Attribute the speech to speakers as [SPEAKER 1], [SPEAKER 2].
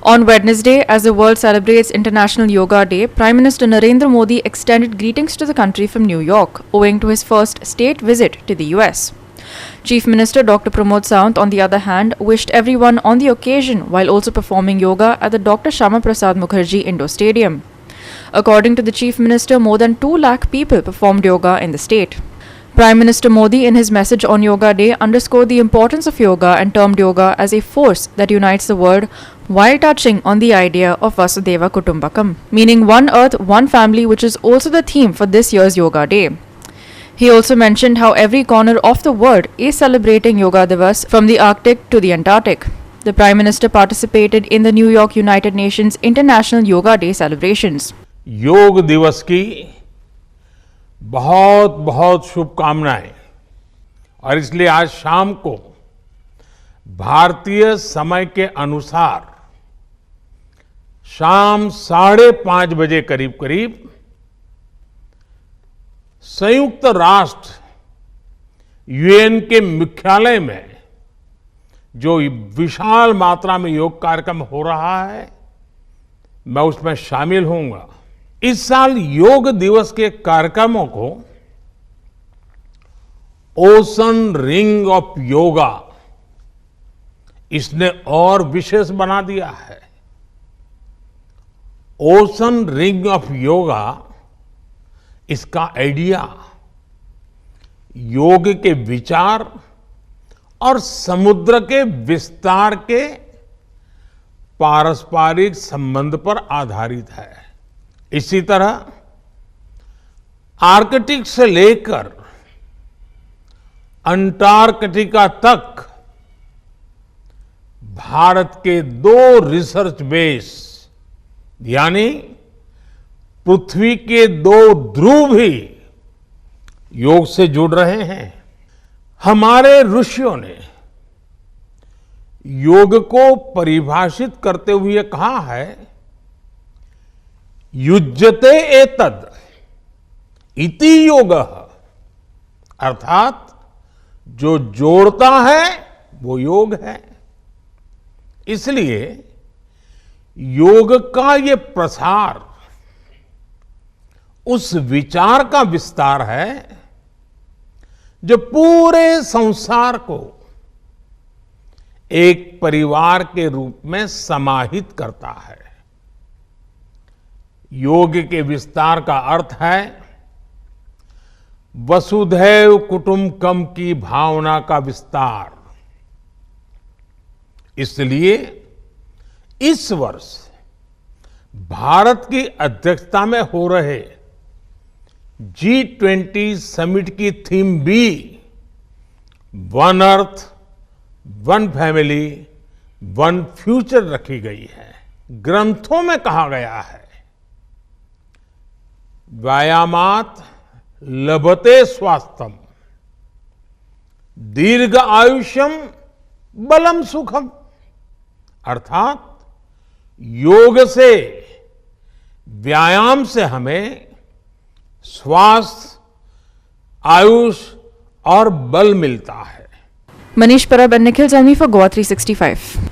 [SPEAKER 1] On Wednesday, as the world celebrates International Yoga Day, Prime Minister Narendra Modi extended greetings to the country from New York, owing to his first state visit to the US. Chief Minister Dr. Pramod Sawant, on the other hand, wished everyone on the occasion while also performing yoga at the Dr. Shama Prasad Mukherjee Indoor Stadium. According to the Chief Minister, more than 2 lakh people performed yoga in the state. Prime Minister Modi, in his message on Yoga Day, underscored the importance of yoga and termed yoga as a force that unites the world while touching on the idea of Vasudhaiva Kutumbakam, meaning one earth, one family, which is also the theme for this year's Yoga Day. He also mentioned how every corner of the world is celebrating Yoga Divas from the Arctic to the Antarctic. The Prime Minister participated in the New York United Nations International Yoga Day celebrations.
[SPEAKER 2] योग दिवस की बहुत बहुत शुभकामनाएं। और इसलिए आज शाम को भारतीय समय के अनुसार शाम 5:30 बजे करीब करीब संयुक्त राष्ट्र यूएन के मुख्यालय में जो विशाल मात्रा में योग कार्यक्रम हो रहा है, मैं उसमें शामिल होऊंगा। इस साल योग दिवस के कार्यक्रमों को ओशन रिंग ऑफ योगा इसने और विशेष बना दिया है। ओशन रिंग ऑफ योगा, इसका आइडिया योग के विचार और समुद्र के विस्तार के पारस्परिक संबंध पर आधारित है। इसी तरह आर्कटिक से लेकर अंटार्कटिका तक भारत के 2 रिसर्च बेस यानी पृथ्वी के 2 ध्रुव भी योग से जुड़ रहे हैं। हमारे ऋषियों ने योग को परिभाषित करते हुए कहा है, युज्यते एतद इति योगः, अर्थात जो जोड़ता है वो योग है। इसलिए योग का ये प्रसार उस विचार का विस्तार है जो पूरे संसार को एक परिवार के रूप में समाहित करता है। योग के विस्तार का अर्थ है वसुधैव कुटुंबकम की भावना का विस्तार। इसलिए इस वर्ष भारत की अध्यक्षता में हो रहे G20 समिट की थीम भी one earth, one family, one future रखी गई है। ग्रंथों में कहा गया है, व्यायामात लभते स्वास्थ्यम, दीर्घ आयुष्यम बलम सुखम, अर्थात योग से, व्यायाम से हमें स्वास्थ्य, आयुष और बल मिलता है।
[SPEAKER 1] Manish Parab and Nikhil Jalmi for Goa 365.